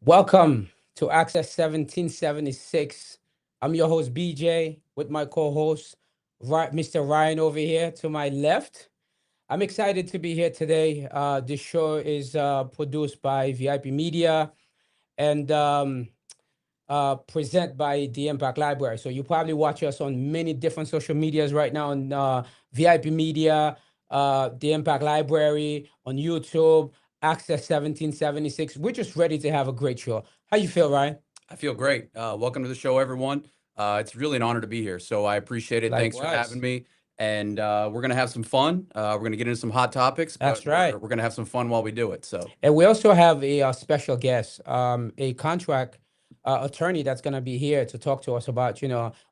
Welcome to Access 1776. I'm your host, BJ, with my co host, Mr. Ryan over here to my left. I'm excited to be here today. This show is produced by VIP Media and present by the Impact Library. So you probably watch us on many different social medias right now on VIP Media, the Impact Library, on YouTube, Access 1776. We're just ready to have a great show. How you feel, Ryan? I feel great. Welcome to the show, everyone. It's really an honor to be here. So I appreciate it. Thanks for having Likewise. me. And we're gonna have some fun. We're gonna get into some hot topics, That's but we're right. we're gonna have some fun while we do it. So And we also have a special guest, a contract attorney that's going to be here to talk to us about,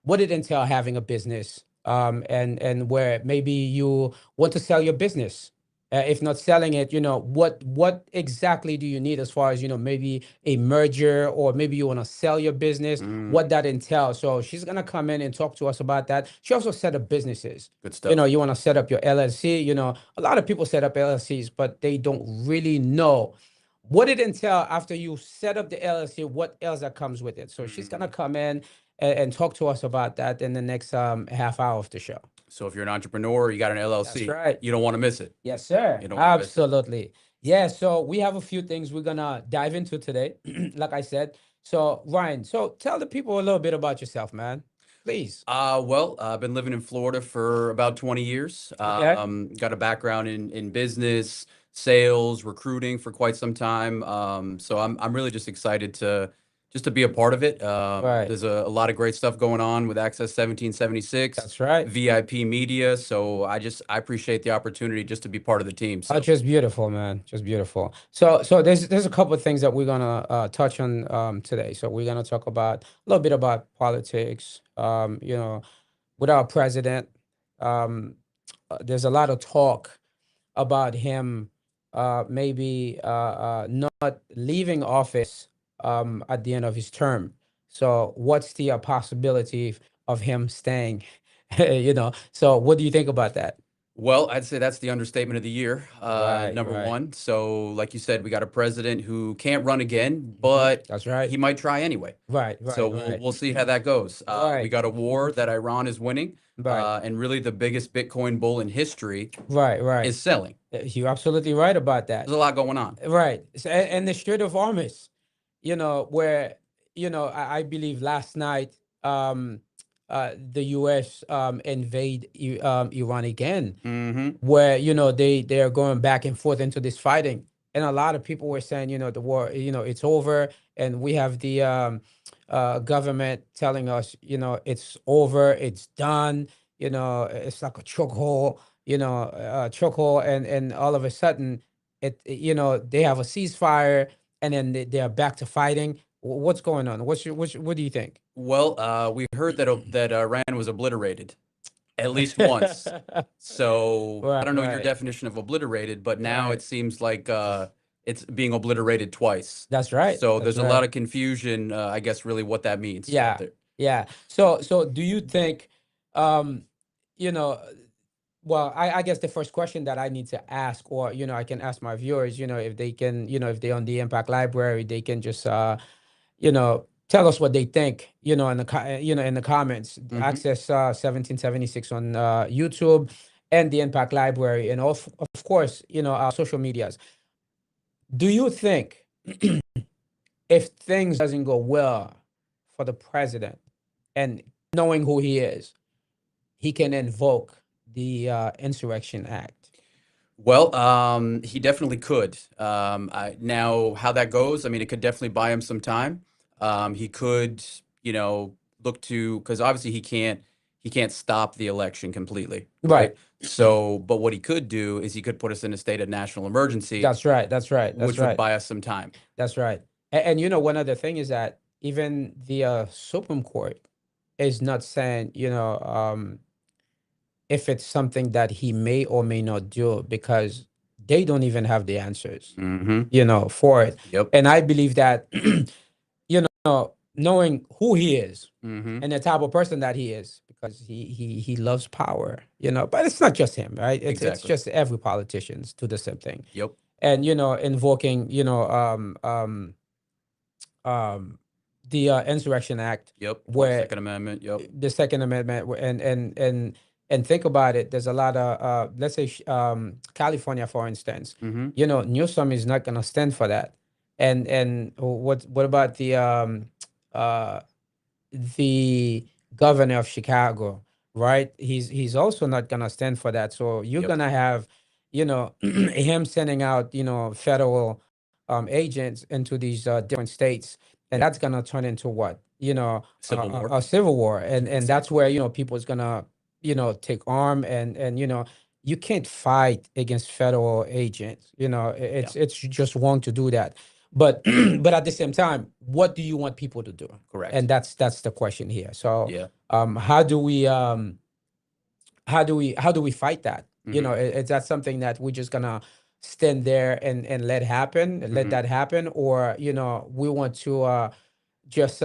what it entails having a business, and where maybe you want to sell your business. If not selling it, what exactly do you need as far as, maybe a merger, or maybe you want to sell your business, mm, what that entails. So she's going to come in and talk to us about that. She also set up businesses. good stuff. You want to set up your LLC. A lot of people set up LLCs, but they don't really know what it entails after you set up the LLC, what else that comes with it. So she's gonna Mhm. come in and talk to us about that in the next half hour of the show. So if you're an entrepreneur, you got an That's LLC, right. you don't want to miss it. Yes, sir. You don't want to miss it. Absolutely. Yeah. So we have a few things we're gonna dive into today, like I said. So Ryan, so tell the people a little bit about yourself, man. Please. Well, I've been living in Florida for about 20 years. Okay. Got a background in business, sales, recruiting for quite some time. So I'm really just excited to be a part of it. Right. There's a lot of great stuff going on with Access 1776, That's right. VIP Media. So I appreciate the opportunity just to be part of the team. Oh, So just beautiful, man. Just beautiful. So there's a couple of things that we're gonna touch on today. So we're gonna talk about a little bit about politics. With our president, um, there's a lot of talk about him maybe not leaving office at the end of his term. So what's the possibility of him staying? So what do you think about that? Well, I'd say that's the understatement of the year, Right, number right. one. So, like you said, we got a president who can't run again, but That's he right. might try anyway. Right, So right, we'll right. we'll see how that goes. We Right, got a war that Iran is winning, right, and really the biggest Bitcoin bull in history right, right. is selling. You're absolutely right about that. There's a lot going on. Right. And the Strait of Hormuz, where, I believe last night, the US invade Iran again, Hmm. where, they are going back and forth into this fighting. And a lot of people were saying, the war, it's over. And we have the government telling us, it's over, it's done, it's like a chokehold, chokehold. And all of a sudden, they have a ceasefire, and then they are back to fighting. What's going on? What do you think? Well, we heard that Iran was obliterated at least once. So I Right, don't know your right, definition of obliterated, but now right. it seems like it's being obliterated twice. That's right. So That's there's a lot right. of confusion, I guess, really what that means out Yeah, there. yeah. So do you think, um, you know, well, I guess the first question that I need to ask, or, I can ask my viewers, if they can, if they're on the Impact Library, they can just, tell us what they think, in the comments. Hmm. Access 1776 on YouTube, and the Impact Library, and of course, our social medias. Do you think if things doesn't go well for the president, and knowing who he is, he can invoke the Insurrection Act? Well, he definitely could. Now, how that goes, I mean, it could definitely buy him some time. He could, you know, look to because obviously he can't stop the election completely, Right. right? So, but what he could do is he could put us in a state of national emergency, That's right. That's right. That's which would right. buy us some time. That's right. And one other thing is that even the Supreme Court is not saying, if it's something that he may or may not do, because they don't even have the answers, Hmm. for it. Yep. And I believe that, knowing who he is Hmm. and the type of person that he is, because he loves power, but it's not just him, right? It's Exactly. just every politicians do the same thing. Yep. And, invoking, um, the Insurrection Act, Yep. where 22nd Amendment. Yep. the Second Amendment, and think about it. There's a lot of let's say California, for instance. Mm-hmm. Newsom is not going to stand for that. And what about uh, the governor of Chicago, right? He's also not gonna stand for that. So you're Yep. gonna have, him sending out, federal agents into these different states, and Yep. that's gonna turn into what? Civil war. A civil war, and that's Exactly. where people is gonna take arm, and you can't fight against federal agents. Yeah. It's just wrong to do that. But but at the same time, what do you want people to do? And Correct. that's the question here. So Yeah. how do we how do we fight that? Mm-hmm. Is that something that we're just gonna stand there and let Mm-hmm. that happen, or we want to just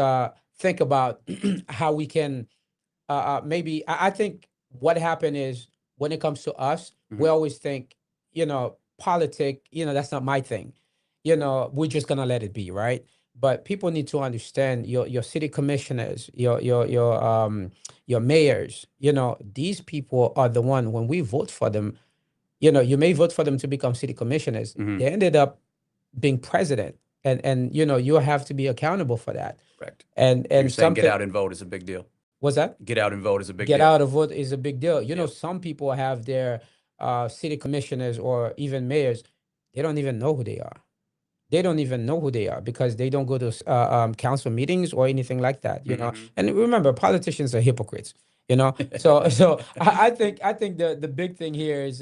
think about how we can maybe I think what happened is, when it comes to us, Mm-hmm. we always think, politic, that's not my thing. We're just gonna let it be, right? But people need to understand, your city commissioners, your mayors, these people are the one, when we vote for them, you may vote for them to become city commissioners. Mm-hmm. They ended up being president, and you have to be accountable for that. Correct. And So you're and saying get something out and vote is a big deal. was that Get out and vote is a big get deal. out of vote is a big deal. Yep. Some people have their city commissioners or even mayors. They don't even know who they are. They don't even know who they are, because they don't go to council meetings or anything like that. Mm-hmm. And remember, politicians are hypocrites. So I think the big thing here is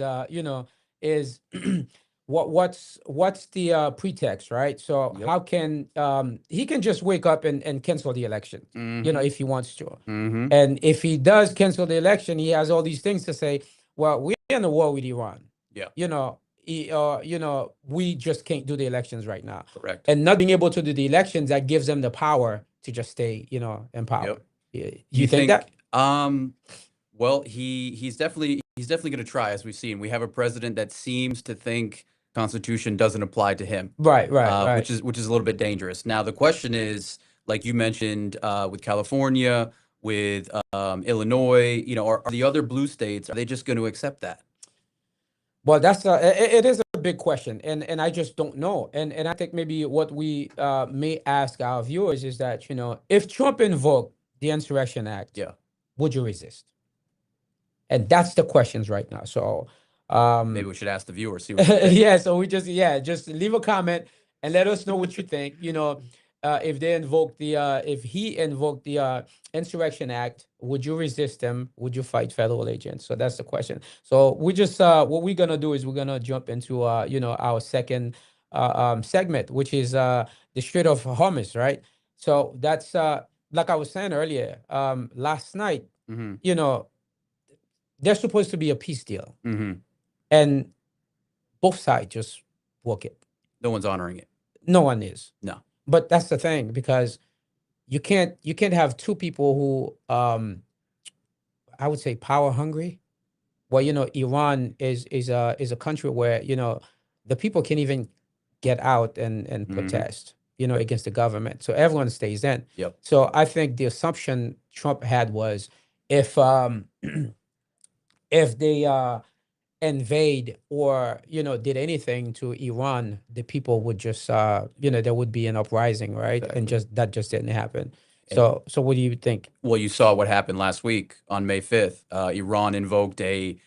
is what's the pretext, right? So Yep. how can he can just wake up and cancel the election, Mm-hmm. if he wants to. Mm-hmm. And if he does cancel the election, he has all these things to say. Well, we're in a war with Iran. Yeah. We just can't do the elections right now. Correct. And not being able to do the elections, that gives them the power to just stay, in power. Yep. Do You you think that? think well, he's definitely going to try, as we've seen. We have a president that seems to think Constitution doesn't apply to him, Right, right, which right. is a little bit dangerous. Now, the question is, like you mentioned, with California, with Illinois, are the other blue states, are they just going to accept that? Well, it is a big question, and I just don't know. And I think maybe what we may ask our viewers is that, if Trump invoked the Insurrection Act, Yeah. would you resist? And that's the questions right now. So Maybe we should ask the viewers, see what they think. yeah, so just leave a comment and let us know what you think. If he invoked the Insurrection Act, would you resist him? Would you fight federal agents? So that's the question. So we just what we're gonna do is we're gonna jump into our second segment, which is the Strait of Hormuz, right? So that's like I was saying earlier, last night, Mm-hmm. you know, there's supposed to be a peace deal, Mm-hmm. and both sides just walk it. No one's honoring it. No one is. No. But that's the thing, because you can't have two people who I would say power hungry. Well, Iran is a country where the people can't even get out and Mm-hmm. protest against the government. So everyone stays in. Yep. So I think the assumption Trump had was, if if they invade or did anything to Iran, the people would just there would be an uprising, right? And Exactly. that just didn't happen. And So what do you think? well, you saw what happened last week on May 5th. Iran invoked a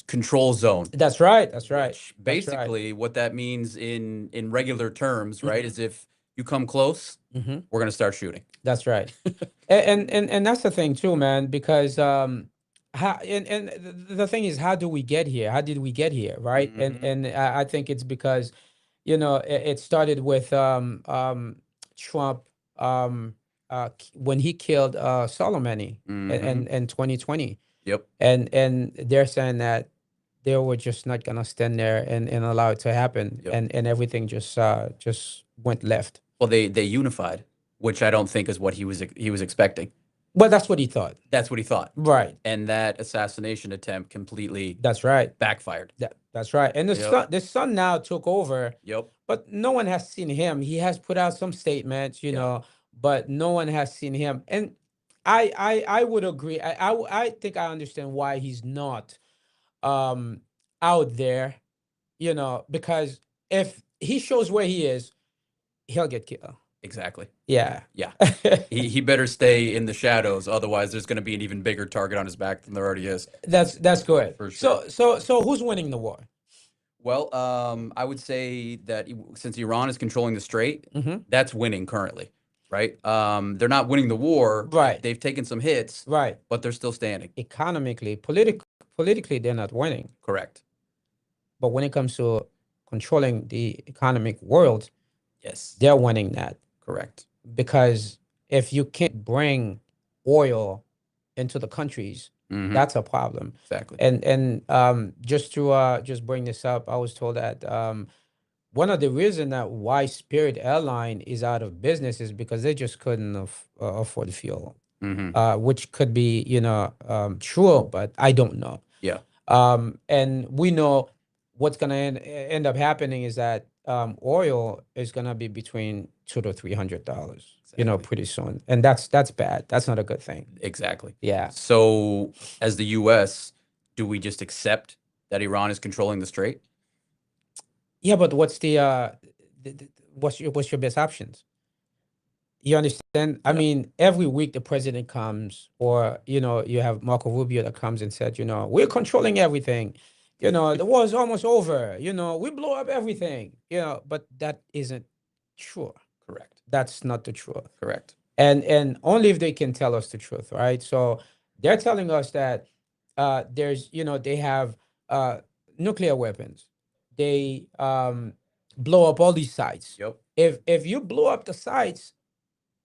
control zone, That's right. That's right. which That's right. basically what that means in regular terms, right, Hmm. is if you come close, Hmm. we're going to start shooting. That's right. And that's the thing too, man, because how and the thing is, how do we get here? How did we get here, right? And Mm-hmm. and I think it's because it started with Trump when he killed Soleimani Mm-hmm. in 2020. Yep. And they're saying that they were just not gonna stand there and allow it to happen, Yep. and everything just went left. Well, they unified, which I don't think is what he was expecting. Well, that's what he thought. That's what he thought. Right. And that assassination attempt completely That's right. backfired. That's right. And Yep. the son now took over, Yep. but no one has seen him. He has put out some statements, Yeah. but no one has seen him. And I would agree. I think I understand why he's not um out there, because if he shows where he is, he'll get killed. Exactly. Yeah. Yeah. He better stay in the shadows, otherwise there's going to be an even bigger target on his back than there already is. That's good. For sure. So who's winning the war? Well, I would say that since Iran is controlling the Strait, Hmm. that's winning currently, right? They're not winning the war. Right. They've taken some hits, Right. but they're still standing. Economically, politically, they're not winning. Correct. But when it comes to controlling the economic world, Yes. they're winning that. Correct. Because if you can't bring oil into the countries, Hmm. that's a problem. Exactly. And just to just bring this up, I was told that one of the reasons that why Spirit Airline is out of business is because they just couldn't afford fuel, Hmm. which could be true, but I don't know. Yeah. And we know what's gonna end up happening is that oil is gonna be between $200 to $300, Exactly. pretty soon, and that's bad. That's not a good thing. Exactly. Yeah, So, as the U.S., do we just accept that Iran is controlling the Strait? yeah, but what's what's your best options? You understand? I Yeah. mean, every week the president comes, or you have Marco Rubio that comes and said, we're controlling everything. The war is almost over. We blow up everything. But that isn't true. Correct. That's not the truth. Correct. And only if they can tell us the truth, right? So they're telling us that they have nuclear weapons. They blow up all these sites. Yep. If you blow up the sites,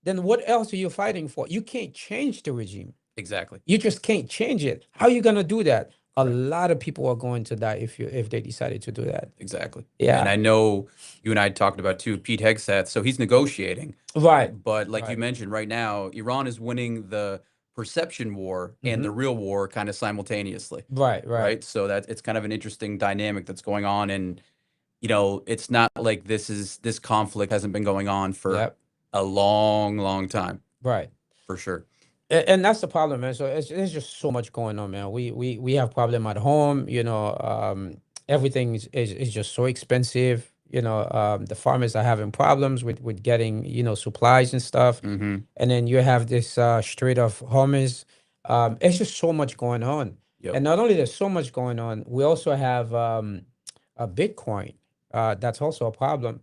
then what else are you fighting for? You can't change the regime. Exactly. You just can't change it. How are you gonna do that? A Correct. lot of people are going to die if they decided to do that. Exactly. Yeah. And I know you and I talked about too, Pete Hegseth. So he's negotiating, Right. but like you Right. mentioned, right now, Iran is winning the perception war and the real war kind of simultaneously, Right. Right. right? So that it's kind of an interesting dynamic that's going on, and it's not like this conflict hasn't been going on for Yep. a long, long time, Right. for sure. And that's the problem, man. So there's just so much going on, man. We have problem at home. Everything is just so expensive. The farmers are having problems with getting supplies and stuff. Hmm. And then you have this Strait of Hormuz. It's just so much going on. Yep. And not only there's so much going on, we also have a Bitcoin. That's also a problem.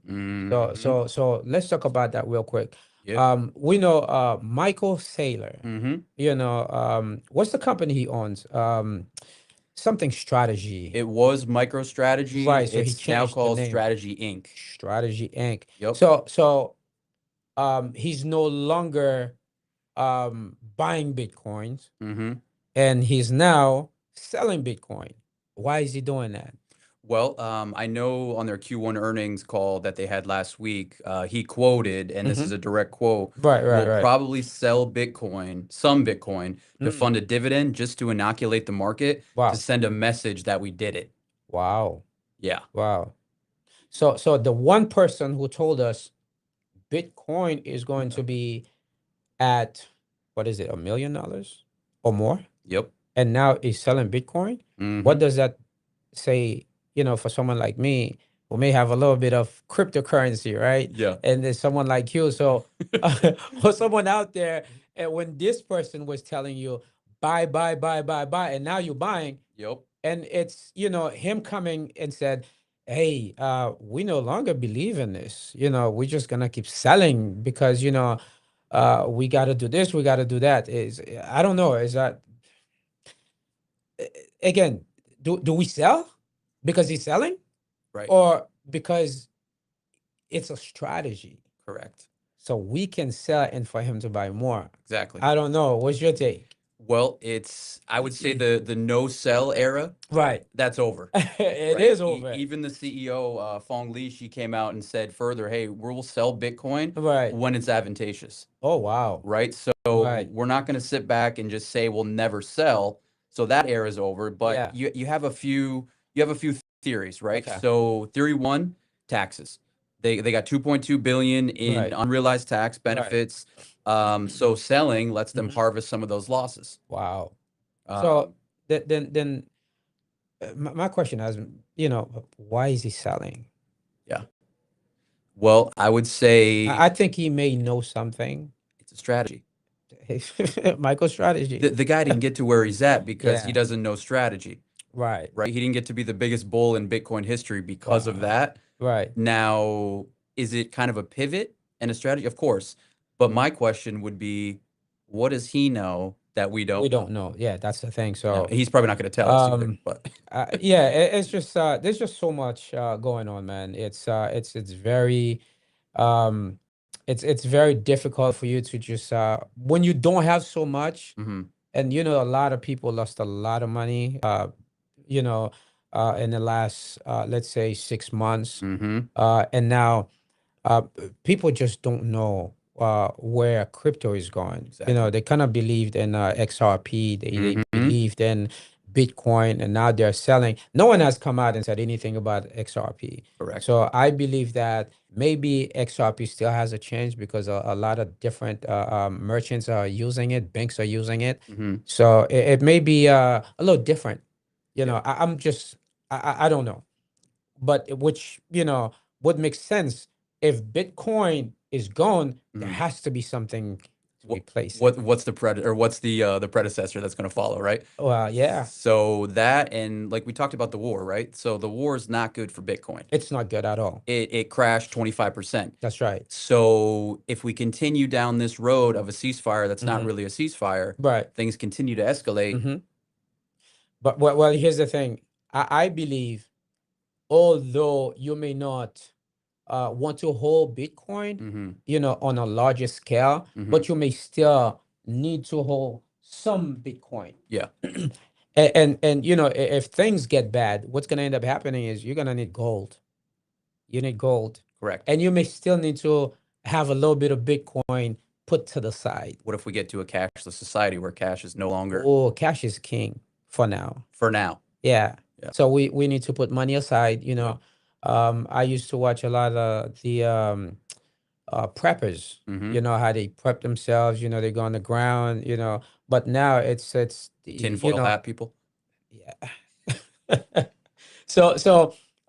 So Hmm. so let's talk about that real quick. Yeah. We know Michael Saylor. Hmm. What's the company he owns? Something Strategy. It was MicroStrategy. Right. So he It's now changed the called name. Strategy Inc. Strategy Inc. Yep. So he's no longer buying Bitcoins, Hmm. and he's now selling Bitcoin. Why is he doing that? Well, I know on their Q1 earnings call that they had last week, he quoted, and this is Hmm. a direct quote, Right. Right. "We'll Right. probably sell Bitcoin, some Bitcoin, to Mm. fund a dividend just to inoculate the market to Wow. send a message that we did it." Wow. Yeah. Wow. So the one person who told us Bitcoin is going to be at, what is it, $1 million or more, Yep. and now is selling Bitcoin. What Hmm. does that say? For someone like me who may have a little bit of cryptocurrency, right? Yeah. And there's someone like you, so or someone out there, and when this person was telling you buy, buy, buy, buy, buy, and now you're buying, Yep. and it's him coming and said, hey, we no longer believe in this, we're just gonna keep selling because we got to do this, we got to do that. Is I don't know, is that again, do we sell because he's selling, Right. or because it's a strategy Correct. so we can sell and for him to buy more? Exactly. I don't know, what's your take? Well, I would say the no sell era, Right. that's over. It Right. is over. Even the CEO, Fong Li, she came out and said further, hey, we'll sell Bitcoin Right. when it's advantageous. Oh, wow. Right. So Right. we're not going to sit back and just say we'll never sell. So that era is over. But Yeah. you have a few theories, right? Okay. So theory one, taxes. They got 2.2 billion in Right. unrealized tax Right. benefits. So selling lets them Mhm. harvest some of those losses. Wow. So Um, then my question is, why is he selling? yeah. Well, I would say I think he may know something. it's a strategy. Michael strategy. The guy didn't get to where he's at because he Yeah. doesn't know strategy, Right. right? He didn't get to be the biggest bull in Bitcoin history because of Wow. that. Right. Now, is it kind of a pivot and a strategy? Of course. But Mhm. my question would be, what does he know that we We don't don't know? know. Yeah, that's the thing. Now, So, he's probably not going to tell us either, um, but yeah, it's just there's just so much going on, man. It's very um it's very difficult for you to just when you don't have so much, hmm and a lot of people lost a lot of money you know in the last let's say 6 months, hmm and now people just don't know where crypto is going. exactly. They kind of believed in XRP, they hmm believed in Bitcoin, and now they're selling. No one has come out and said anything about XRP. Correct. So I believe that maybe XRP still has a chance because a lot of different merchants are using it, banks are using it. hmm So it may be a little different. Yeah. I'm just, I don't know, but which would make sense. If Bitcoin is gone, there hmm has to be something to What replace it. what's the what's the predecessor that's going to follow, right? Well, yeah, So that, and like we talked about the war, right? So the war is not good for Bitcoin. it's not good at all. It crashed 25%. That's right. So if we continue down this road of a ceasefire that's not Hmm. really a ceasefire, Right. things continue to escalate. Hmm. But well, here's the thing. I believe, although you may not want to hold Bitcoin, hmm on a larger scale, hmm but you may still need to hold some Bitcoin. Yeah, And if things get bad, what's going to end up happening is you're going to need gold. You need gold. correct. And you may still need to have a little bit of Bitcoin put to the side. What if we get to a cashless society where cash is no longer Oh, cash is king for now. for now? Yeah. Yeah. So we need to put money aside. Yep. I used to watch a lot of the preppers, hmm how they prep themselves, they go on the ground, but now it's Tinfoil hat people. yeah. So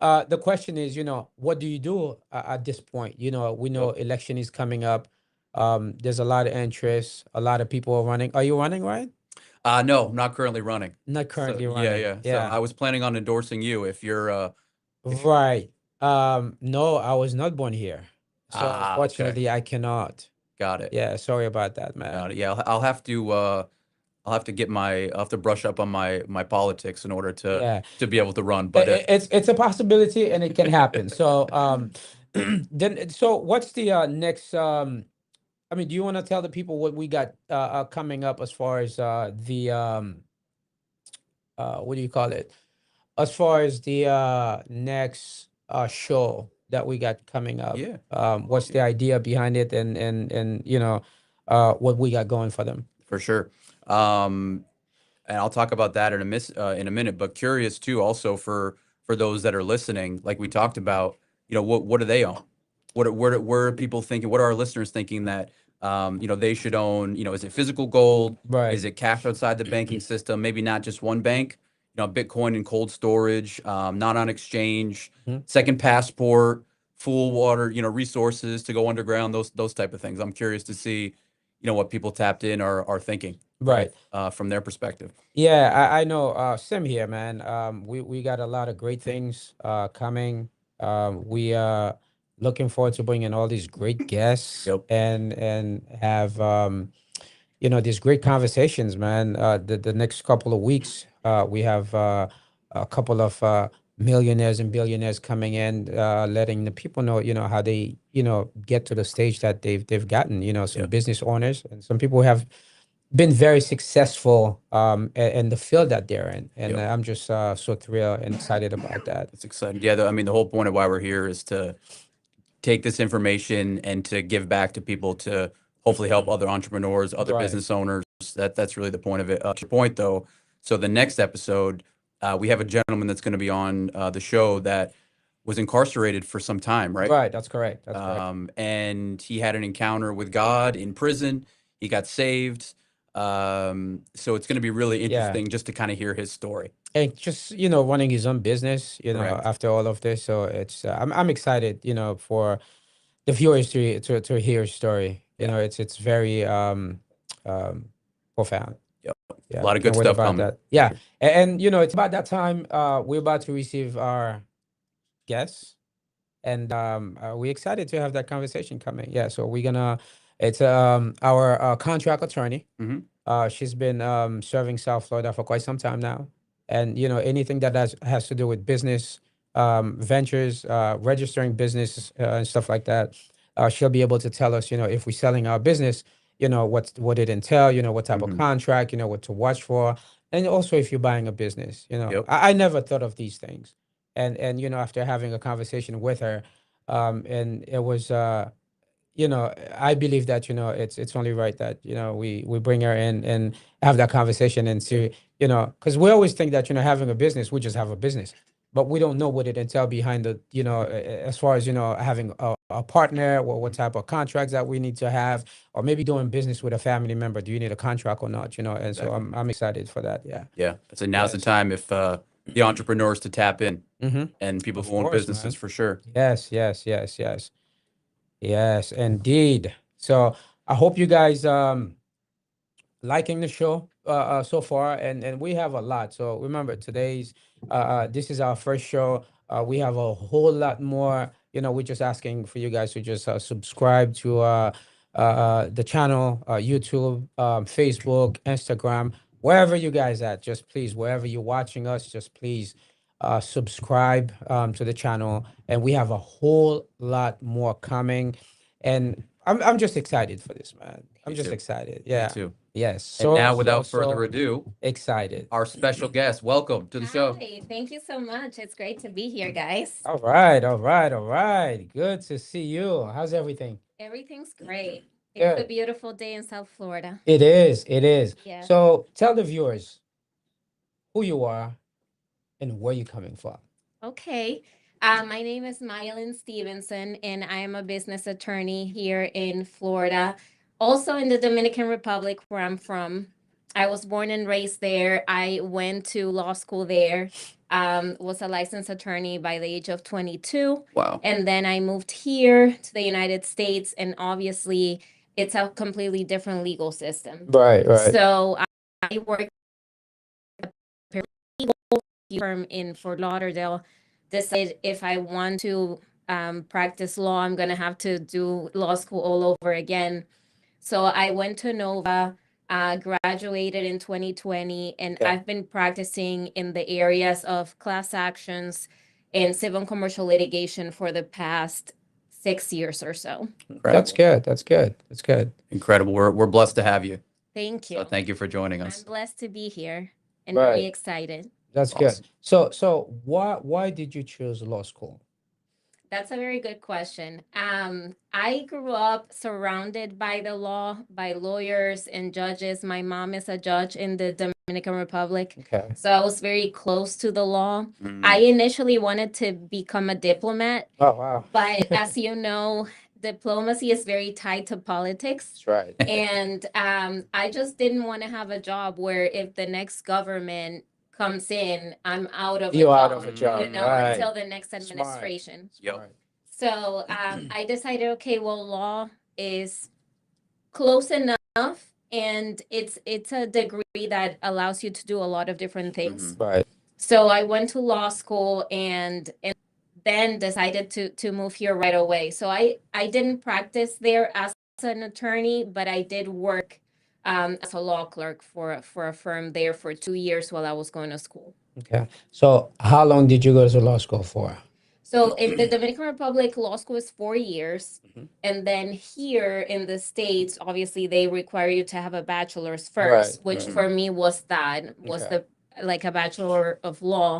the question is, what do you do at this point? We know Yep. election is coming up. There's a lot of interest, a lot of people are running. Are you running, Ryan? No, I'm not currently running. Not So currently yeah, running. yeah. So Yeah. I was planning on endorsing you if Right. No, I was not born here. So okay. unfortunately I cannot. Got it. Yeah, sorry about that, Got man. it. Yeah, I'll have to I'll have to brush up on my politics in order Yeah. to be able to run. But It's a possibility and it can happen. So so what's the next I mean, do you want to tell the people what we got coming up as far as the what do you call it? As far as the next show that we got coming up, yeah, what's the idea behind it, and what we got going for them? for sure. Um, and I'll talk about that in a minute. But curious too, also for those that are listening, like we talked about, what do they own? Where are people thinking? What are our listeners thinking that they should own? Is it physical gold? Right. Is it cash outside the banking system? Maybe not just one bank. Bitcoin in cold storage, not on exchange, Mhm. second passport, full water, resources to go underground. Those type of things. I'm curious to see, what people tapped in are thinking, right? Right. From their perspective. Yeah, I know. Same here, man. We got a lot of great things coming. We are looking forward to bringing all these great guests Yep. and have these great conversations, man. The next couple of weeks, we have a couple of millionaires and billionaires coming in, letting the people know, how they, get to the stage that they've gotten. Some Yep. business owners and some people who have been very successful in the field that they're in, and Yep. I'm just so thrilled and excited about that. It's exciting. Yeah, I mean, the whole point of why we're here is to take this information and to give back to people to hopefully help other entrepreneurs, other Right. business owners. That's really the point of it. To your point though, so the next episode, we have a gentleman that's going to be on the show that was incarcerated for some time, right? Right. That's correct. That's correct. And he had an encounter with God in prison. He got saved. So it's going to be really Yeah. interesting just to kind of hear his story. And just, running his own business, Correct. after all of this. So it's I'm excited, for the viewers to hear his story. Yeah. It's very um profound. Yep. A Yeah, lot of can't good wait stuff about coming. that. Yeah. And it's about that time we're about to receive our guests, and we're excited to have that conversation coming. Yeah, so we're gonna it's our contract attorney. Hmm. She's been serving South Florida for quite some time now, and anything that has to do with business ventures, registering business and stuff like that, she'll be able to tell us, if we're selling our business, what it entail, what type of Hmm. contract, what to watch for, and also if you're buying a business, Yep. I never thought of these things, and after having a conversation with her, and it was I believe that it's only right that we bring her in and have that conversation and see, because we always think that having a business, we just have a business, but we don't know what it entails behind the as far as having a partner, or what type of contracts that we need to have, or maybe doing business with a family member. Do you need a contract or not? And so Exactly. I'm excited for that. Yeah. Yeah. So now's the Yes. time if the entrepreneurs to tap in Mm-hmm. and people Of who own course, businesses man. for sure. Yes, yes, yes, yes. Yes, indeed. So I hope you guys liking the show so far, and we have a lot. So remember, this is our first show. We have a whole lot more. We're just asking for you guys to just subscribe to the channel, YouTube, Facebook, Instagram, wherever you guys at. Just please, wherever you're watching us, just please subscribe to the channel. And we have a whole lot more coming. And I'm just excited for this, man. I'm Me just too. excited. Me Yeah. too. Yes. And So, now, so, without further so ado, excited. our special guest, welcome to the show. Hi, thank you so much. It's great to be here, guys. All right. All right. All right. Good to see you. How's everything? Everything's great. It's a Good. beautiful day in South Florida. It is. It is. Yes. So tell the viewers who you are and where you're coming from. Okay. My name is Mylin Stevenson, and I am a business attorney here in Florida, also in the Dominican Republic, where I'm from. I was born and raised there. I went to law school there, was a licensed attorney by the age of 22. Wow. And then I moved here to the United States, and obviously, it's a completely different legal system. Right. Right. So I worked at a paralegal firm in Fort Lauderdale. Decided if I want to practice law, I'm going to have to do law school all over again. So I went to Nova, graduated in 2020, and Okay. I've been practicing in the areas of class actions and civil and commercial litigation for the past 6 years or so. That's Incredible. good. That's good. That's good. Incredible. We're blessed to have you. Thank So you. thank you for joining I'm us. blessed to be here and Right. very excited. That's good. Awesome. So why did you choose law school? That's a very good question. I grew up surrounded by the law, by lawyers and judges. My mom is a judge in the Dominican Republic, Okay. so I was very close to the law. Mm. I initially wanted to become a diplomat, Oh wow. but as you know, diplomacy is very tied to politics. That's right. And I just didn't want to have a job where if the next government comes in, I'm out of a You're out of job, a job. you know, Right. until the next Smart. administration. Yep. Smart. So I decided, okay, well, law is close enough, and it's a degree that allows you to do a lot of different things. Mhm. Right. So I went to law school and then decided to move here right away. So I didn't practice there as an attorney, but I did work as a law clerk for a firm there for 2 years while I was going to school. Okay. So how long did you go to law school for? So in the Dominican Republic, law school is 4 years. Mhm. And then here in the States, obviously they require you to have a bachelor's Right, first, which right. for me was was Okay. like a bachelor of law.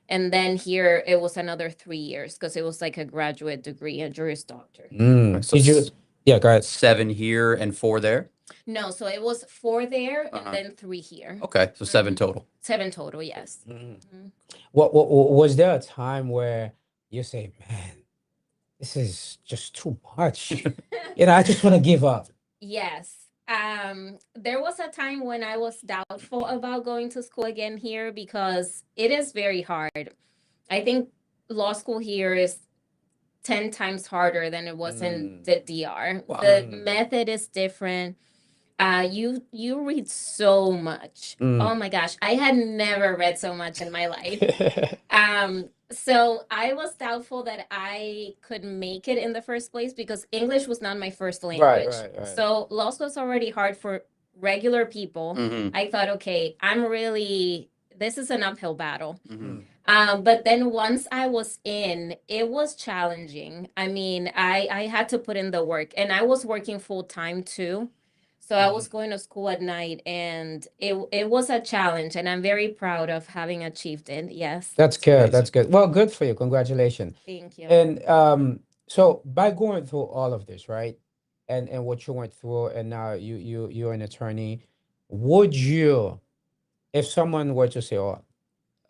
And then here it was another 3 years because it was like a graduate degree, a Juris Doctor. So Did you? Yeah, go ahead. 7 here and 4 there? No, so it was 4 there and Uh-huh. then 3 here. Okay, so 7 total. 7 total, yes. What was there a time where you say, man, this is just too much? I just want to give up. Yes. There was a time when I was doubtful about going to school again here because it is very hard. I think law school here is 10 times harder than it was in the DR. Wow. The method is different. You read so much. Oh my gosh, I had never read so much in my life. So I was doubtful that I could make it in the first place because English was not my first language. right. So law school is already hard for regular people. Mhm. I thought, okay, this is an uphill battle. Mhm. But then once I was in, it was challenging. I mean, I had to put in the work and I was working full time too. So I was going to school at night and it was a challenge and I'm very proud of having achieved it. Yes. That's good. amazing. That's good. Well, good for you. Congratulations. Thank you. And so by going through all of this, right, and what you went through, and now you're an attorney, would you, if someone were to say, oh,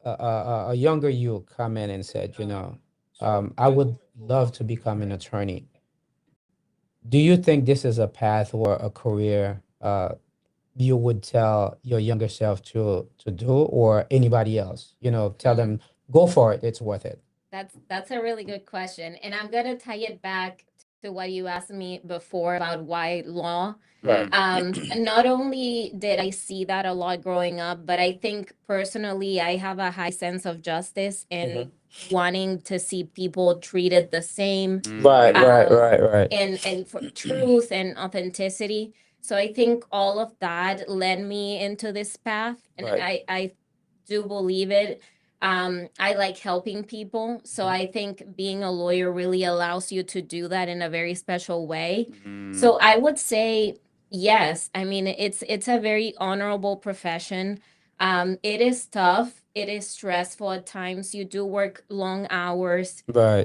a younger you come in and said, I would love to become an attorney. Do you think this is a path or a career you would tell your younger self to do, or anybody else? Tell them, go for it. It's worth it. That's a really good question. And I'm gonna tie it back to what you asked me before about why law. Right. Not only did I see that a lot growing up, but I think personally I have a high sense of justice and wanting to see people treated the same Right, right, Um, right, right. and for truth and authenticity. So I think all of that led me into this path, and Right. I do believe it. I like helping people, so I think being a lawyer really allows you to do that in a very special way. So I would say yes. I mean, it's a very honorable profession. It is tough. It is stressful at times. You do work long hours. Right.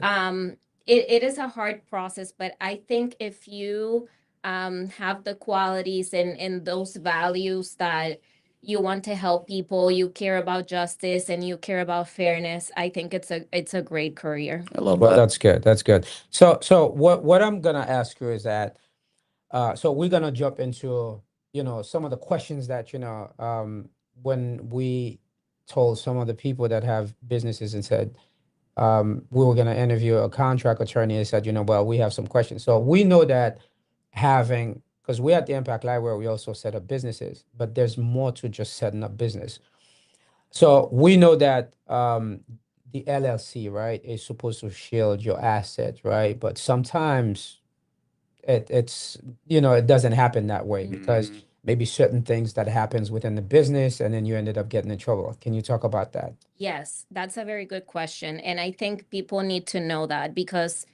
It is a hard process, but I think if you have the qualities and those values that you want to help people, you care about justice and you care about fairness, I think it's a great career. I love Well, that. that's good. That's good. So what I'm gonna ask you is that so we're gonna jump into some of the questions that when we told some of the people that have businesses and said we were gonna interview a contract attorney and said, well, we have some questions. So we know that having, because we at the Impact Library, we also set up businesses, but there's more to just setting up business. So we know that the LLC, right, is supposed to shield your assets, right? But sometimes it's it doesn't happen that way because maybe certain things that happens within the business and then you ended up getting in trouble. Can you talk about that? Yes, that's a very good question. And I think people need to know that because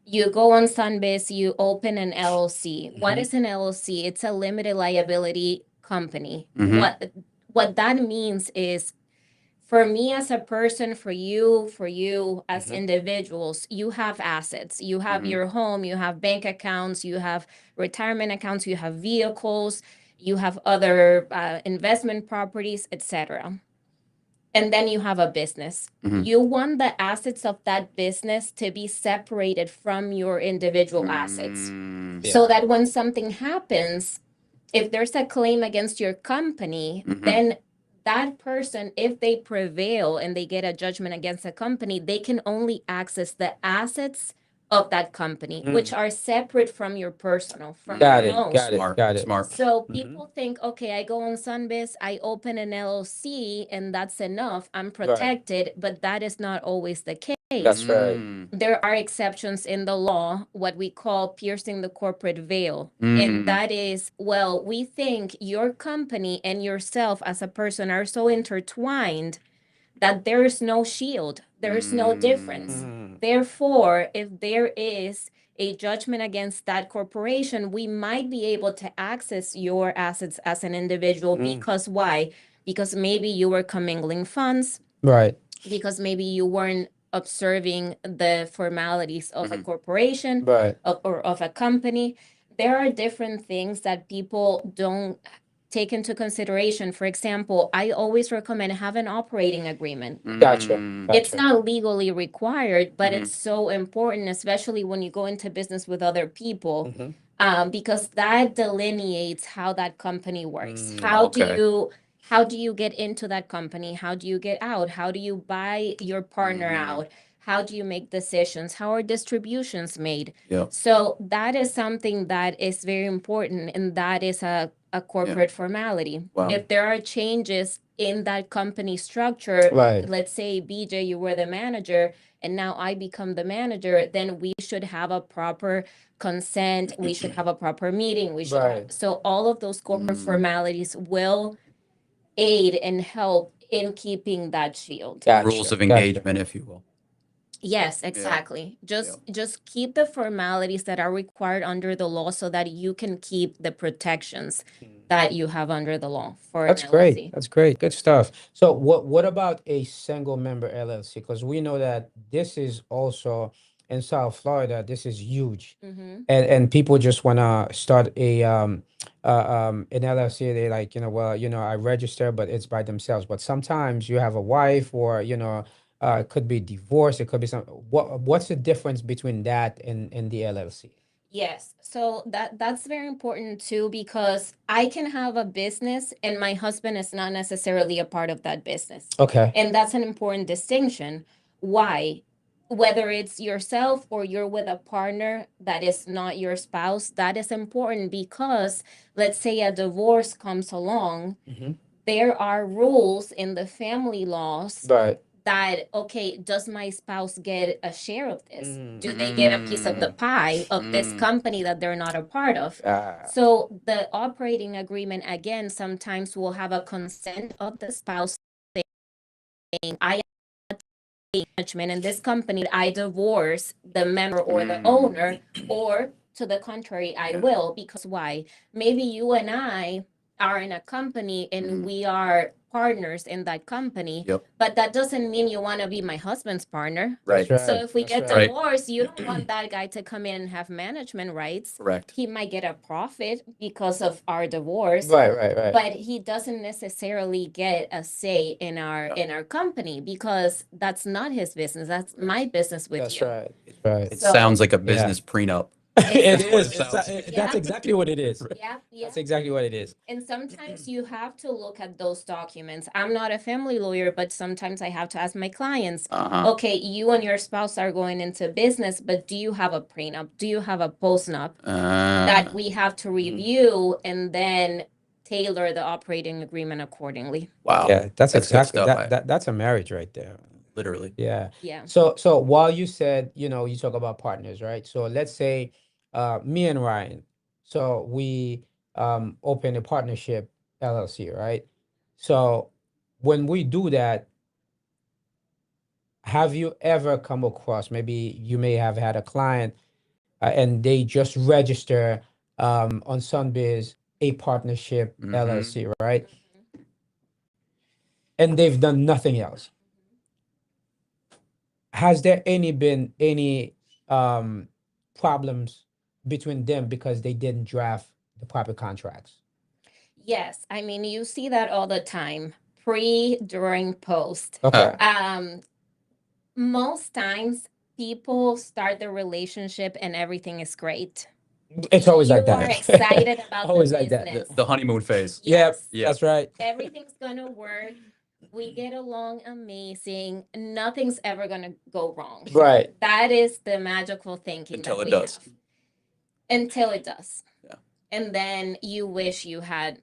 you go on Sunbiz, you open an LLC. What is an LLC? It's a limited liability company. What that means is for me as a person, for you as individuals, you have assets. You have your home, you have bank accounts, you have retirement accounts, you have vehicles, you have other investment properties, etc. And then you have a business. You want the assets of that business to be separated from your individual assets so that when something happens, if there's a claim against your company, then that person, if they prevail and they get a judgment against the company, they can only access the assets of that company, which are separate from your personal, from Got your it, own. got it, Smart, got it. smart. So people think, okay, I go on Sunbiz, I open an LLC, and that's enough. I'm protected, but that is not always the case. That's right. There are exceptions in the law, what we call piercing the corporate veil. And that is, well, we think your company and yourself as a person are so intertwined that there is no shield, there is no difference. Therefore, if there is a judgment against that corporation, we might be able to access your assets as an individual. Because why? Because maybe you were commingling funds, Right. because maybe you weren't observing the formalities of a corporation, Right. or of a company. There are different things that people don't take into consideration. For example, I always recommend have an operating agreement. Gotcha. It's Gotcha. not legally required, but it's so important, especially when you go into business with other people, because that delineates how that company works. Okay. How do you get into that company? How do you get out? How do you buy your partner out? How do you make decisions? How are distributions made? Yep. So that is something that is very important, and that is a corporate formality. Wow. If there are changes in that company structure, Right. let's say, BJ, you were the manager and now I become the manager, then we should have a proper consent. We should have a proper meeting. We should Right. so all of those corporate formalities will aid and help in keeping that shield. Gotcha. Rules of Gotcha. engagement, if you will. Yes, exactly. Just keep the formalities that are required under the law so that you can keep the protections that you have under the law for That's an great. LLC. That's great. Good stuff. So what about a single member LLC? Because we know that this is also in South Florida, this is huge. And people just want to start an LLC. They like, well, I register, but it's by themselves. But sometimes you have a wife, or it could be divorce, it could be what's the difference between that and the LLC? Yes. So that's very important too, because I can have a business and my husband is not necessarily a part of that business. Okay. And that's an important distinction. Why? Whether it's yourself or you're with a partner that is not your spouse, that is important because let's say a divorce comes along, there are rules in the family laws Right. that, okay, does my spouse get a share of this? Do they get a piece of the pie of this company that they're not a part of? So the operating agreement, again, sometimes will have a consent of the spouse saying, I am management in this company, I divorce the member or the owner, or to the contrary, I will. Because why? Maybe you and I are in a company and we are partners in that company, but that doesn't mean you want to be my husband's partner. Right. That's So right. if we That's get right. divorced, you don't want that guy to come in and have management rights. Correct. He might get a profit because of our divorce, Right. but he doesn't necessarily get a say in our company because that's not his business. That's my business with That's you. right. That's right. It So- sounds like a business prenup. It Exactly. is. That's Yeah. exactly what it is. Yeah. That's exactly what it is. And sometimes you have to look at those documents. I'm not a family lawyer, but sometimes I have to ask my clients, okay, you and your spouse are going into business, but do you have a prenup? Do you have a postnup that we have to review and then tailor the operating agreement accordingly? Wow. Yeah, that's good exactly stuff. that's a marriage right there. Literally. Yeah. Yeah. So while you said, you talk about partners, right? So let's say me and Ryan, so we open a partnership LLC, right? So when we do that, have you ever come across, maybe you may have had a client and they just register on Sunbiz a partnership LLC, right? And they've done nothing else. Has there been any problems between them because they didn't draft the proper contracts? Yes. I mean, you see that all the time, pre, during, post. Okay. Most times people start the relationship and everything is great. It's always like You are that. excited about Always the like that. business. The honeymoon phase. Yep, Yeah. that's right. Everything's gonna work. We get along amazing. Nothing's ever gonna go wrong. Right. That is the magical thinking Until that it we does. have. Until it does. Yeah. And then you wish you had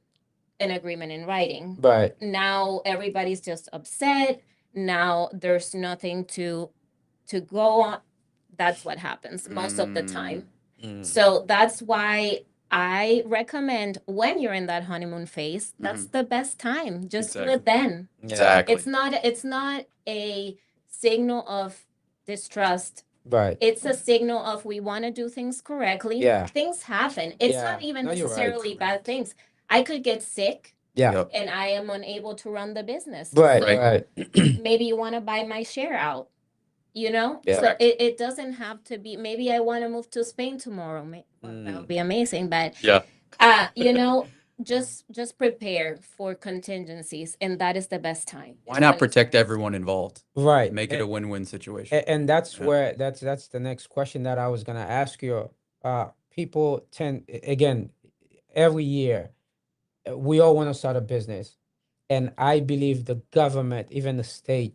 an agreement in writing. Right. Now everybody's just upset. Now there's nothing to go on. That's what happens most of the time. So that's why I recommend when you're in that honeymoon phase, that's the best time. Just do it then. Yeah. Exactly. It's not a signal of distrust. Right. It's a signal of we want to do things correctly. Yeah. Things happen. It's Yeah. not even No, you're right. necessarily bad things. I could get sick Yeah. Yep. and I am unable to run the business. Right. So Right. maybe you want to buy my share out, you know? Yeah. So it doesn't have to be, maybe I want to move to Spain tomorrow. Well, that would be amazing. But Yeah. you know, just prepare for contingencies, and that is the best time. Why not protect everyone involved? Right. Make it a win-win situation. And that's Yeah. where that's the next question that I was gonna ask you. People tend again every year we all want to start a business, and I believe the government, even the state,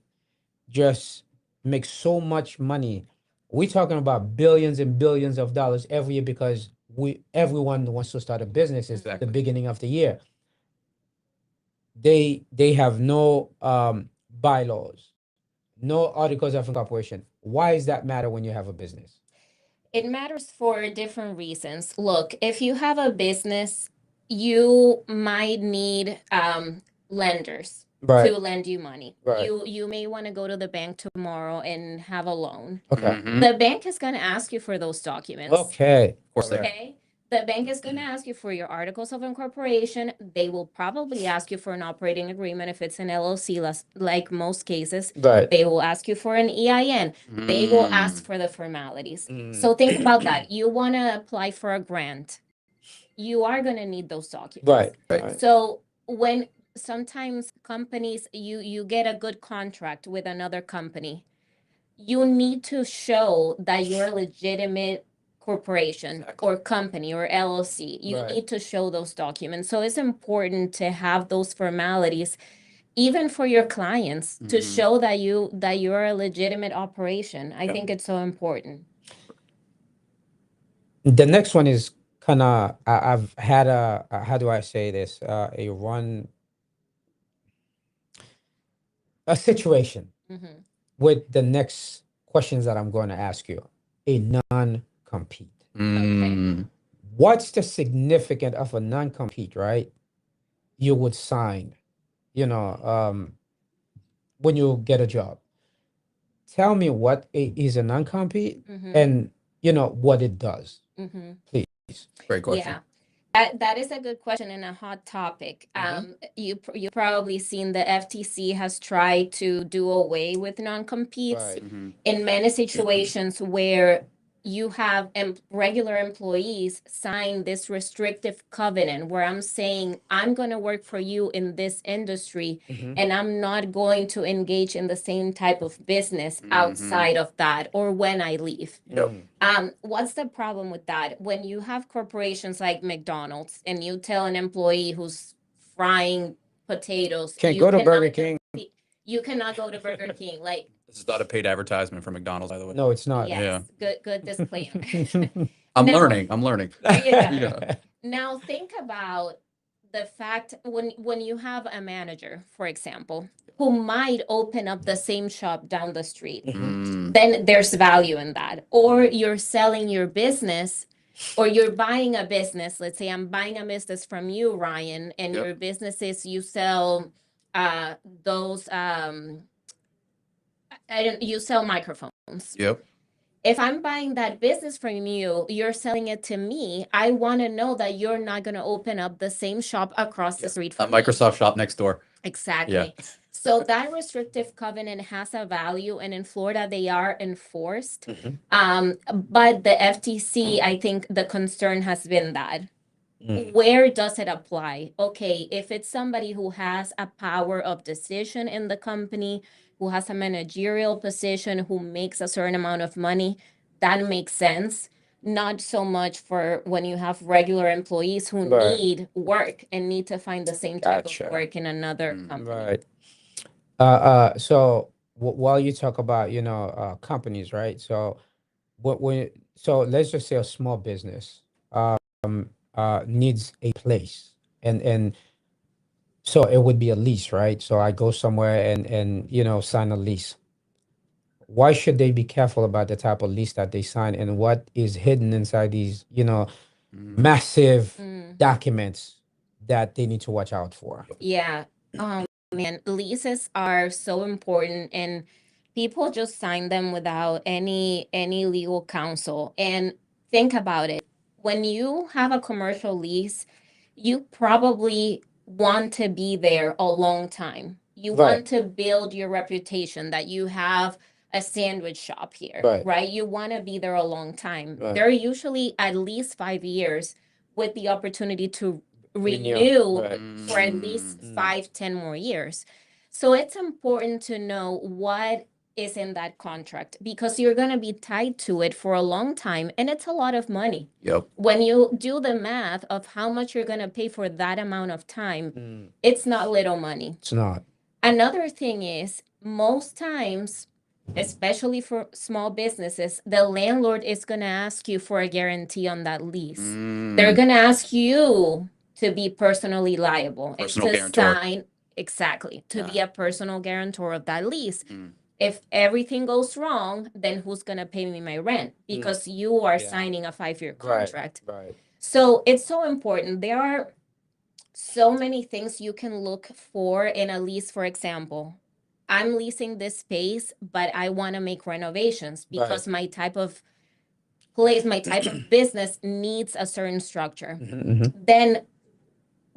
just makes so much money. We're talking about billions and billions of dollars every year because everyone wants to start a business. It's Exactly. the beginning of the year. They have no bylaws, no articles of incorporation. Why does that matter when you have a business? It matters for different reasons. Look, if you have a business, you might need lenders Right. to lend you money. Right. You may want to go to the bank tomorrow and have a loan. Okay. Mhm. The bank is going to ask you for those documents. Okay. Of course they Okay. The bank is going to ask you for your articles of incorporation. They will probably ask you for an operating agreement if it's an LLC, like most cases. Right. They will ask you for an EIN. They will ask for the formalities. So think about that. You want to apply for a grant. You are going to need those documents. Right. Right. So when sometimes companies, you get a good contract with another company, you need to show that you're a legitimate corporation or company or LLC. You Right. need to show those documents. So it's important to have those formalities even for your clients to Mhm. show that you're a legitimate operation. I Yep. think it's so important. The next one is kind of I've had how do I say this a situation Mhm. with the next questions that I'm going to ask you. A non-compete. Mm. What's the significance of a non-compete, right? You would sign, you know, when you get a job. Tell me what is a non-compete Mhm. and what it does, Mhm. please. Great question. Yeah. That is a good question and a hot topic. You probably seen the FTC has tried to do away with non-competes Right. Mhm. in many situations where you have regular employees sign this restrictive covenant where I'm saying I'm going to work for you in this industry Mhm. and I'm not going to engage in the same type of business Mhm. outside of that or when I leave. Yep. What's the problem with that? When you have corporations like McDonald's and you tell an employee who's frying potatoes, Can't you go to Burger cannot King. you cannot go to Burger King. Like, This is not a paid advertisement for McDonald's, by the way. No, it's not. yes, good disclaimer. I'm Now- learning. I'm learning. There you go. Yeah. Now think about the fact when you have a manager, for example, who might open up the same shop down the street, Mm. then there's value in that. Or you're selling your business or you're buying a business. Let's say I'm buying a business from you, Ryan, and Yep. your business is you sell those you sell microphones. Yep. If I'm buying that business from you, you're selling it to me. I want to know that you're not going to open up the same shop across the street A from me. Microsoft shop next door. Exactly. Yeah. So that restrictive covenant has a value, and in Florida they are enforced. But the FTC, I think the concern has been that. Where does it apply? Okay, if it's somebody who has a power of decision in the company, who has a managerial position, who makes a certain amount of money, that makes sense. Not so much for when you have regular employees who Right. need work and need to find the same type Gotcha. of work in another company. Right. So while you talk about, companies, right? So so let's just say a small business needs a place, and so it would be a lease, right? So I go somewhere and sign a lease. Why should they be careful about the type of lease that they sign and what is hidden inside these, massive Mm. documents that they need to watch out for. Yeah. Man, leases are so important, and people just sign them without any legal counsel. And think about it. When you have a commercial lease, you probably want to be there a long time. You Right. want to build your reputation that you have a sandwich shop here, Right. right? You want to be there a long time. Right. They're usually at least 5 years with the opportunity to Renew. renew Right. for at least Mm. 5, 10 more years. So it's important to know what is in that contract, because you're going to be tied to it for a long time, and it's a lot of money. Yep. When you do the math of how much you're going to pay for that amount of time, Mm, it's not little money. it's not. Another thing is, most times, especially for small businesses, the landlord is going to ask you for a guarantee on that lease. They're Mm. going to ask you to be personally liable Personal and to guarantor. sign, exactly, to be Yeah. a personal guarantor of that lease. Mm. If everything goes wrong, then who's going to pay me my rent? Because you are Yeah. signing a 5-year Right. contract. Right. So it's so important. There are so many things you can look for in a lease. For example, I'm leasing this space, but I want to make renovations because my type of place, my type of business needs a certain structure. Then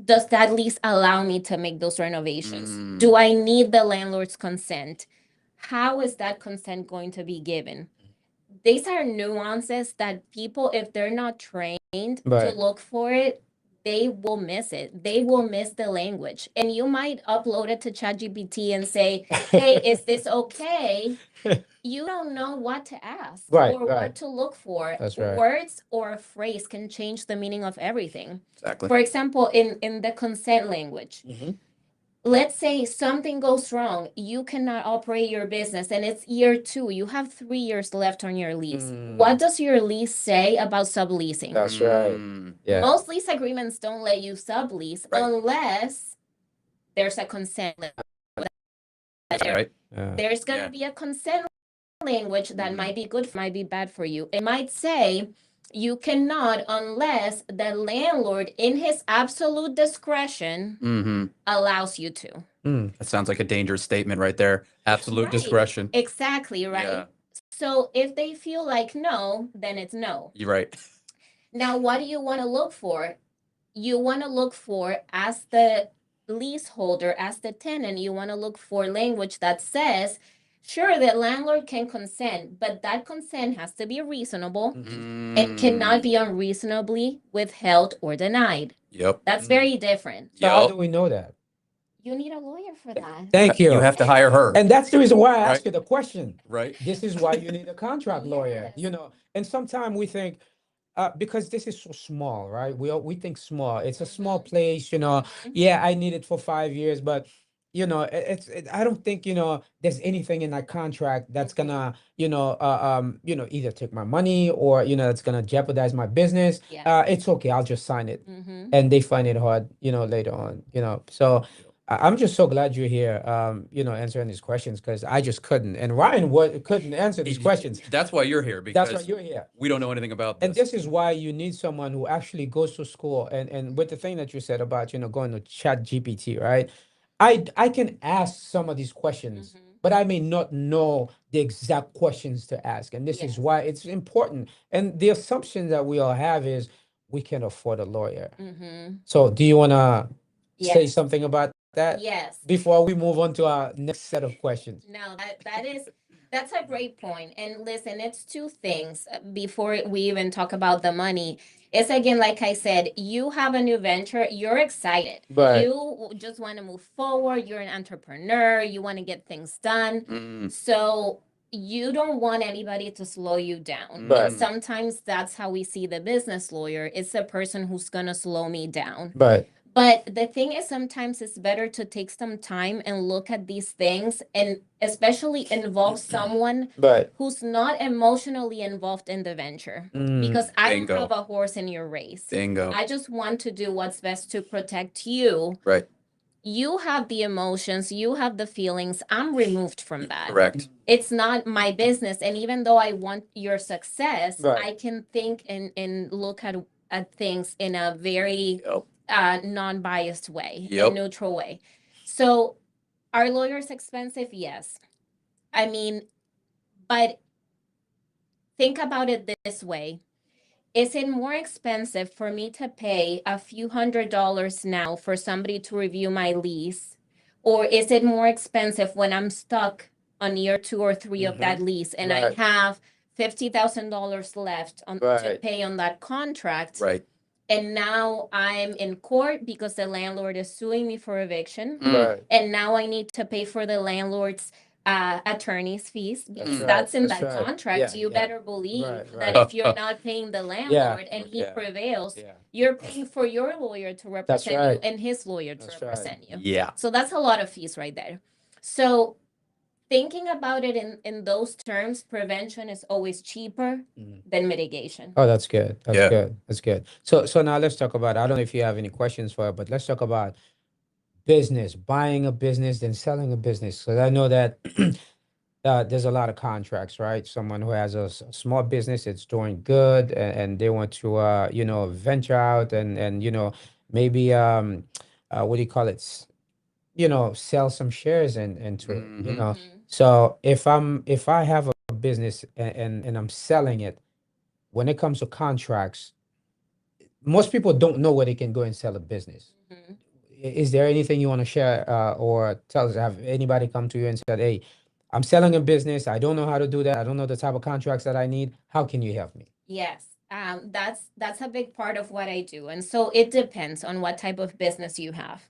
does that lease allow me to make those renovations? Mm. Do I need the landlord's consent? How is that consent going to be given? These are nuances that people, if they're not trained to Right. look for it, they will miss it. They will miss the language. And you might upload it to ChatGPT and say, hey, is this okay? You don't know what to ask Right, or right. what to look for. That's right. Words or a phrase can change the meaning of everything. Exactly. For example, in the consent language, let's say something goes wrong, you cannot operate your business, and it's year 2, you have 3 years left on your lease. What does your lease say about subleasing? That's right. Mm. Yeah. Most lease agreements don't let you sublease Right. unless there's a consent Right. Yeah. there's going to Yeah. be a consent language that might be good, might be bad for you. It might say you cannot unless the landlord, in his absolute discretion, Mm-hmm. allows you to. That sounds like a dangerous statement right there. Absolute Right. discretion. Exactly, right? Yeah. So if they feel like no, then it's no. You're right. Now, what do you want to look for? You want to look for, as the leaseholder, as the tenant, you want to look for language that says, sure, the landlord can consent, but that consent has to be reasonable. It cannot be unreasonably withheld or denied. Yep. That's very different. So how Yep. do we know that? You need a lawyer for that. Thank you. You have to hire her. And that's the reason why I Right. asked you the question. Right. This is why you need a contract lawyer, Yes. And sometimes we think, because this is so small, right? We think small. It's a small place, Yeah, I need it for 5 years, but I don't think there's anything in that contract that's gonna either take my money or it's gonna jeopardize my business. Yeah. It's okay. I'll just sign it, Mm-hmm. and they find it hard, later on, So I'm just so glad you're here, answering these questions, because I just couldn't, and Ryan couldn't answer these questions. That's why you're here, because That's why you're here. we don't know anything about And this. this is why you need someone who actually goes to school, and with the thing that you said about going to Chat GPT, right? I can ask some of these questions, but I may not know the exact questions to ask, and this is Yes. why it's important. And the assumption that we all have is we can afford a lawyer. So do you want to say Yes. something about that Yes. before we move on to our next set of questions? No, that's a great point. And listen, it's two things before we even talk about the money. It's, again, like I said, you have a new venture, you're excited. Right. You just want to move forward, you're an entrepreneur, you want to get things done. So you don't want anybody to slow you down. Right. And sometimes that's how we see the business lawyer. It's the person who's going to slow me down. Right. But the thing is, sometimes it's better to take some time and look at these things, and especially involve someone Right. who's not emotionally involved in the venture. Because I don't Bingo. have a horse in your race. Bingo. I just want to do what's best to protect you. Right. You have the emotions, you have the feelings. I'm removed from that. Correct. It's not my business. And even though I want your success, Right. I can think and look at at things in a very Yep. non-biased way, a Yep. neutral way. So are lawyers expensive? Yes. I mean, but think about it this way. Is it more expensive for me to pay a few $100s now for somebody to review my lease? Or is it more expensive when I'm stuck on year 2 or 3 of that lease and I Right. have $50,000 left to Right. pay on that contract? Right. And now I'm in court because the landlord is suing me for eviction. Right. And now I need to pay for the landlord's attorney's fees because right. that's in That's that right. contract. Yeah, You yeah. better believe Right, that right. if you're not paying the landlord and he Yeah. prevails, Yeah. you're paying for your lawyer to represent right. you and his lawyer to That's right. represent you. Yeah. So that's a lot of fees right there. So thinking about it in those terms, prevention is always cheaper than mitigation. Oh, that's good. That's Yeah. good. That's good. So now let's talk about, I don't know if you have any questions for it, but let's talk about business, buying a business, then selling a business. So I know that there's a lot of contracts, right? Someone who has a small business, it's doing good, and they want to, venture out and maybe what do you call it? Sell some shares into it. Mhm. So if I have a business and I'm selling it, when it comes to contracts, most people don't know where they can go and sell a business. Mhm. Is there anything you want to share or tell us? Have anybody come to you and said, "Hey, I'm selling a business. I don't know how to do that. I don't know the type of contracts that I need. How can you help me?" Yes, that's a big part of what I do. And so it depends on what type of business you have.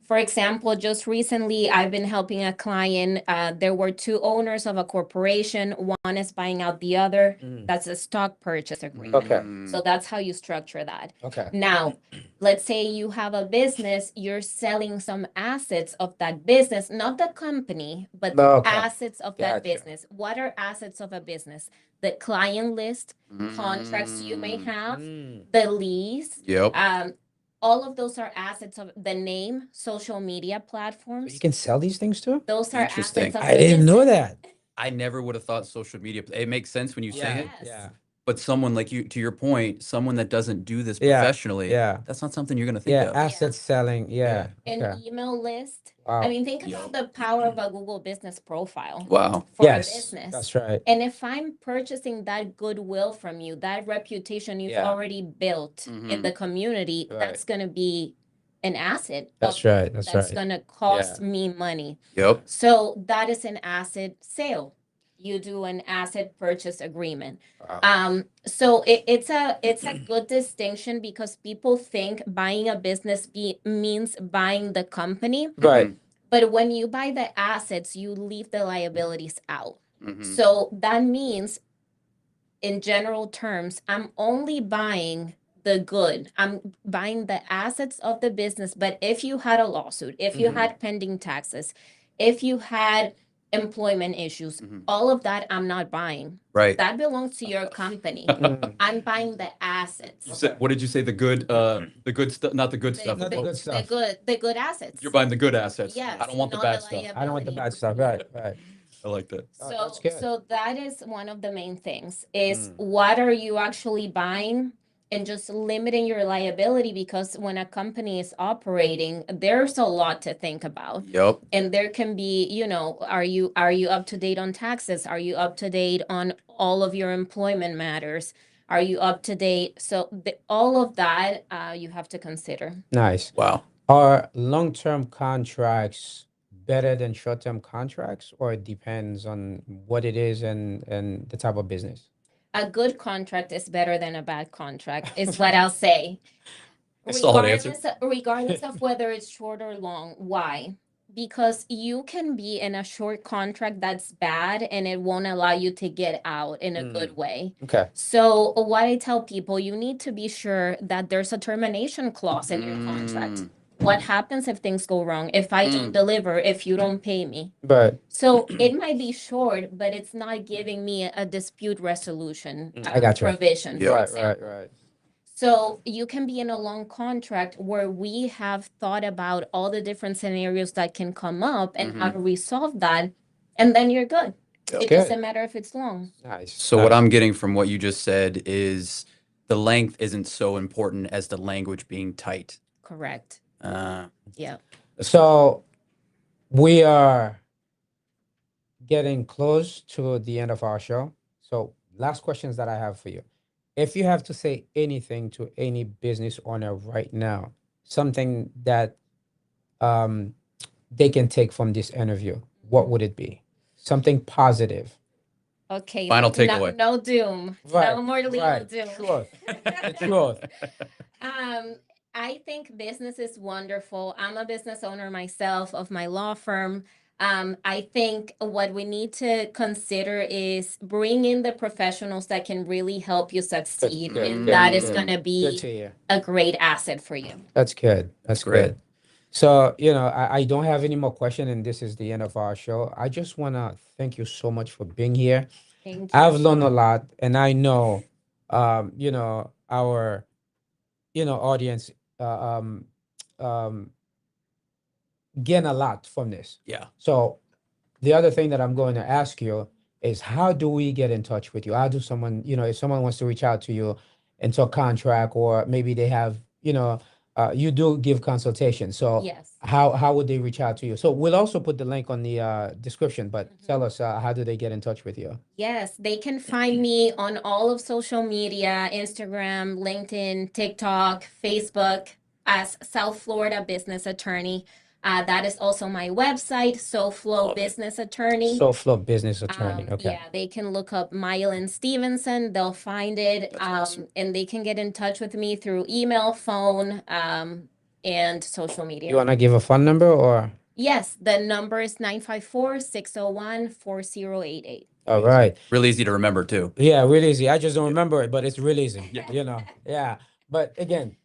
For example, just recently, I've been helping a client. There were two owners of a corporation. One is buying out the other. That's a stock purchase agreement. Okay. So that's how you structure that. Okay. Now, let's say you have a business, you're selling some assets of that business, not the company, but the Okay. assets of that Gotcha. business. What are assets of a business? The client list, contracts you may have, the lease. Yep. All of those are assets of the name, social media So platforms. you can sell these things too? Those are Interesting. assets of I the didn't know business. that. I never would have thought social media. It makes sense when you say it, Yes. Yeah. but someone like you, to your point, someone that doesn't do this Yeah. professionally, Yeah. that's not something you're going to think Yeah. of. Asset selling. Yeah. An Okay. email list. Wow. I mean, think Yep. about the power of a Google business profile Wow. for a Yes. business. That's right. And if I'm purchasing that goodwill from you, that reputation you've Yeah. already built in the community, Right. that's going to be an asset. That's right. That's That's right. going to cost me money. Yep. So that is an asset sale. You do an asset purchase agreement. Wow. So it's a good distinction because people think buying a business means buying the company. Right. But when you buy the assets, you leave the liabilities out. Mhm. So that means, in general terms, I'm only buying the good. I'm buying the assets of the business. But if you had a lawsuit, if you had pending taxes, if you had employment issues, all of that I'm not buying. Right. That belongs to your company. I'm buying the assets. You said, what did you say? The good stuff, not the good stuff. Not the good stuff. The good assets. You're buying the good assets. Yes, I don't want the not bad the stuff. I don't want the liability. bad stuff. Right. Right. I like that. Oh, So, that's good. so that is one of the main things is what are you actually buying and just limiting your liability, because when a company is operating, there's a lot to think about. Yep. And there can be, are you up to date on taxes? Are you up to date on all of your employment matters? Are you up to date? So all of that you have to consider. Nice. Wow. Are long-term contracts better than short-term contracts, or it depends on what it is and the type of business? A good contract is better than a bad contract, is what I'll say. A solid answer. Regardless of whether it's short or long. Why? Because you can be in a short contract that's bad and it won't allow you to get out in a good way. Okay. So what I tell people, you need to be sure that there's a termination clause in your contract. What happens if things go wrong? If I don't deliver, if you don't pay me? But So it might be short, but it's not giving me a dispute resolution I got you. provision, Yeah. for right, example. right. So you can be in a long contract where we have thought about all the different scenarios that can come up and how to resolve that, and then you're good. It Good. doesn't matter if it's long. Nice. So what I'm getting from what you just said is the length isn't so important as the language being tight. Correct. Yeah. So we are getting close to the end of our show. So last questions that I have for you. If you have to say anything to any business owner right now, something that um, they can take from this interview, what would it be? Something positive. Okay. Final No, takeaway. no doom. Right, No more legal right. doom. Truth. The truth. I think business is wonderful. I'm a business owner myself of my law firm. I think what we need to consider is bring in the professionals that can really help you succeed, good, and good, that is good. going to Good be to hear. a great asset for you. That's good. That's That's great. good. So, I don't have any more question, and this is the end of our show. I just want to thank you so much for being here. Thank you. I've learned a lot, and I know, our, audience, um, gain a lot from this. Yeah. So the other thing that I'm going to ask you is, how do we get in touch with you? How do someone, if someone wants to reach out to you and talk contract, or maybe they have, you do give consultation. So Yes. how would they reach out to you? So we'll also put the link on the description, but tell us, how do they get in touch with you? Yes, they can find me on all of social media, Instagram, LinkedIn, TikTok, Facebook, as South Florida Business Attorney. That is also my website, SoFlo Business Attorney. SoFlo Business Attorney. Okay. Yeah, they can look up Mylan Stevenson. They'll find it. That's awesome. And they can get in touch with me through email, phone, and social media. You want to give a phone number, or? Yes, the number is 954-601-4088. All right. Really easy to remember too. Yeah, really easy. I just don't remember it, but it's really easy. Yeah. Yeah. But again,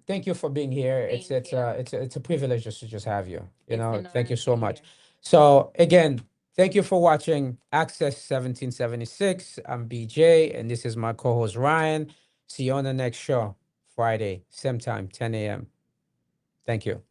thank you for being here. It's Thank you. it's a privilege just to just have you. It's an Thank you honor so to be much. here. So again, thank you for watching Access 1776. I'm BJ, and this is my co-host Ryan. See you on the next show, Friday, same time, 10 a.m. Thank you.